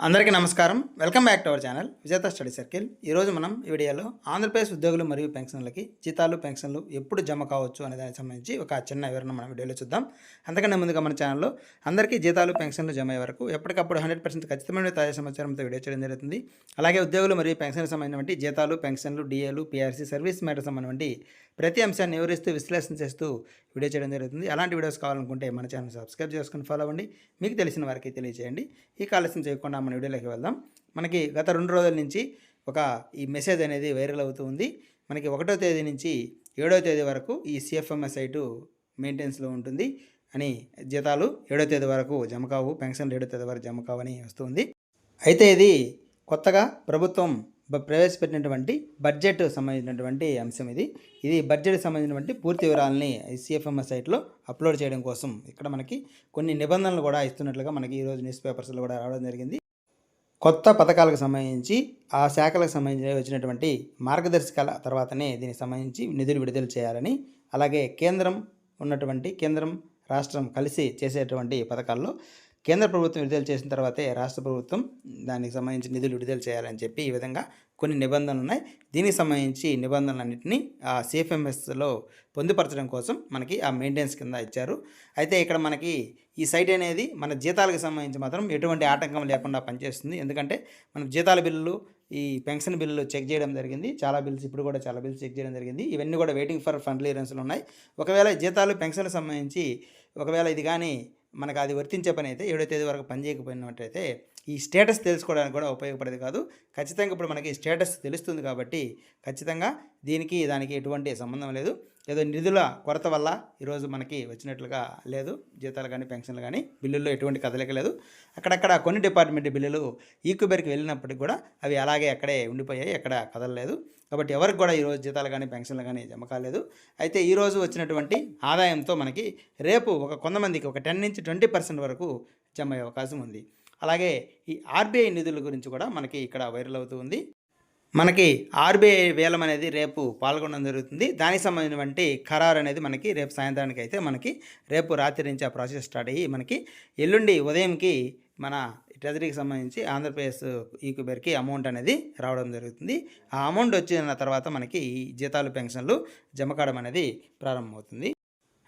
అందరికీ నమస్కారం. Welcome back to our channel విజేత స్టడీ సర్కిల్. ఈరోజు మనం ఈ వీడియోలో ఆంధ్రప్రదేశ్ ఉద్యోగులు మరియు పెన్షన్లకి జీతాలు పెన్షన్లు ఎప్పుడు జమ కావచ్చు అనే దానికి సంబంధించి ఒక చిన్న వివరణ మనం వీడియోలో చూద్దాం. అంతకన్నా ముందుగా మన ఛానల్లో అందరికీ జీతాలు పెన్షన్లు జమ అయ్యే వరకు ఎప్పటికప్పుడు 100% ఖచ్చితమైన తాజా సమాచారంతో వీడియో చేయడం జరుగుతుంది. అలాగే ఉద్యోగులు మరియు పెన్షన్లకు సంబంధించినటువంటి జీతాలు పెన్షన్లు డిఏలు పిఆర్సీ సర్వీస్ మ్యాటర్ సంబంధించి ప్రతి అంశాన్ని వివరిస్తూ విశ్లేషణ చేస్తూ వీడియో చేయడం జరుగుతుంది. అలాంటి వీడియోస్ కావాలనుకుంటే మన ఛానల్ సబ్స్క్రైబ్ చేసుకుని ఫాలో అవ్వండి. మీకు తెలిసిన వారికి తెలియజేయండి. ఈ ఆలస్యం చేయకుండా మన వీడియోలోకి వెళ్దాం. మనకి గత 2 రోజుల నుంచి ఈ మెసేజ్ అనేది వైరల్ అవుతూ ఉంది. మనకి 1వ తేదీ నుంచి 7వ తేదీ వరకు ఈ సిఎఫ్ఎంఎస్ సైటు మెయింటెనెన్స్లో ఉంటుంది అని, జీతాలు 7వ తేదీ వరకు జమ కావు, పెన్షన్ 7వ తేదీ వరకు జమ కావని వస్తుంది. అయితే ఇది కొత్తగా ప్రభుత్వం ప్రవేశపెట్టినటువంటి బడ్జెట్ సంబంధించినటువంటి అంశం. ఇది బడ్జెట్ సంబంధించినటువంటి పూర్తి వివరాలని సిఎఫ్ఎంఎస్ సైట్లో అప్లోడ్ చేయడం కోసం ఇక్కడ మనకి కొన్ని నిబంధనలు కూడా ఇస్తున్నట్లుగా మనకి ఈరోజు న్యూస్ పేపర్స్లో కూడా రావడం జరిగింది. కొత్త పథకాలకు సంబంధించి ఆ శాఖలకు సంబంధించి వచ్చినటువంటి మార్గదర్శకాల తర్వాతనే దీనికి సంబంధించి నిధులు విడుదల చేయాలని, అలాగే కేంద్రం రాష్ట్రం కలిసి చేసేటువంటి పథకాల్లో కేంద్ర ప్రభుత్వం విడుదల చేసిన తర్వాతే రాష్ట్ర ప్రభుత్వం దానికి సంబంధించి నిధులు విడుదల చేయాలని చెప్పి ఈ విధంగా కొన్ని నిబంధనలు ఉన్నాయి. దీనికి సంబంధించి నిబంధనలన్నింటినీ ఆ సిఎఫ్ఎంఎస్లో పొందుపరచడం కోసం మనకి ఆ మెయింటెనెన్స్ కింద ఇచ్చారు. అయితే ఇక్కడ మనకి ఈ సైట్ అనేది మన జీతాలకు సంబంధించి మాత్రం ఎటువంటి ఆటంకం లేకుండా పనిచేస్తుంది. ఎందుకంటే మన జీతాల బిల్లులు, ఈ పెన్షన్ బిల్లులు చెక్ చేయడం జరిగింది. ఇప్పుడు కూడా చాలా బిల్లు చెక్ చేయడం జరిగింది. ఇవన్నీ కూడా వెయిటింగ్ ఫర్ ఫండ్ క్లియరెన్స్లు ఉన్నాయి. ఒకవేళ జీతాలు పెన్షన్లకు సంబంధించి ఒకవేళ ఇది కానీ మనకు అది వర్తించే పని అయితే 7వ తేదీ వరకు పనిచేయకపోయినట్టయితే ఈ స్టేటస్ తెలుసుకోవడానికి కూడా ఉపయోగపడేది కాదు. ఖచ్చితంగా ఇప్పుడు మనకి స్టేటస్ తెలుస్తుంది కాబట్టి ఖచ్చితంగా దానికి ఎటువంటి సంబంధం లేదు. ఏదో నిధుల కొరత వల్ల ఈరోజు మనకి వచ్చినట్లుగా లేదు. జీతాలు కానీ పెన్షన్లు కానీ బిల్లుల్లో ఎటువంటి కదలిక లేదు. అక్కడక్కడ కొన్ని డిపార్ట్మెంట్ బిల్లులు ఈక్యూబెర్కి వెళ్ళినప్పటికీ కూడా అవి అలాగే అక్కడే ఉండిపోయాయి, ఎక్కడ కదలలేదు. కాబట్టి ఎవరికి కూడా ఈరోజు జీతాలు కానీ పెన్షన్లు కానీ జమ కాలేదు. అయితే ఈరోజు వచ్చినటువంటి ఆదాయంతో మనకి రేపు కొంతమందికి 10 నుంచి 20% వరకు జమ అయ్యే అవకాశం ఉంది. అలాగే ఈ ఆర్బీఐ నిధుల గురించి కూడా మనకి ఇక్కడ వైరల్ అవుతూ ఉంది. మనకి ఆర్బీఐ వేలం అనేది రేపు పాల్గొనడం జరుగుతుంది. దానికి సంబంధించినటువంటి ఖరారు అనేది మనకి రేపు సాయంత్రానికి అయితే మనకి రేపు రాత్రి నుంచి ఆ ప్రాసెస్ స్టార్ట్ అయ్యి మనకి ఎల్లుండి ఉదయంకి మన ట్రెజరీకి సంబంధించి ఆంధ్రప్రదేశ్ ఈక్యూబెర్కి అమౌంట్ అనేది రావడం జరుగుతుంది. ఆ అమౌంట్ వచ్చిన తర్వాత మనకి జీతాలు పెన్షన్లు జమ కావడం అనేది ప్రారంభమవుతుంది.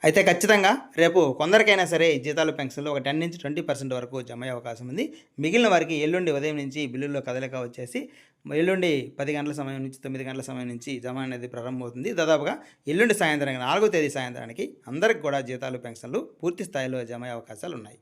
అయితే ఖచ్చితంగా రేపు కొందరికైనా సరే జీతాలు పెన్షన్లు 10 నుంచి 20% వరకు జమ అయ్యే అవకాశం ఉంది. మిగిలిన వారికి ఎల్లుండి ఉదయం నుంచి బిల్లుల్లో కదలిక వచ్చేసి ఎల్లుండి 10 గంటల సమయం నుంచి 9 గంటల సమయం నుంచి జమ అనేది ప్రారంభమవుతుంది. దాదాపుగా ఎల్లుండి సాయంత్రం 4వ తేదీ సాయంత్రానికి అందరికి కూడా జీతాలు పెన్షన్లు పూర్తి స్థాయిలో జమ అయ్యే అవకాశాలు ఉన్నాయి.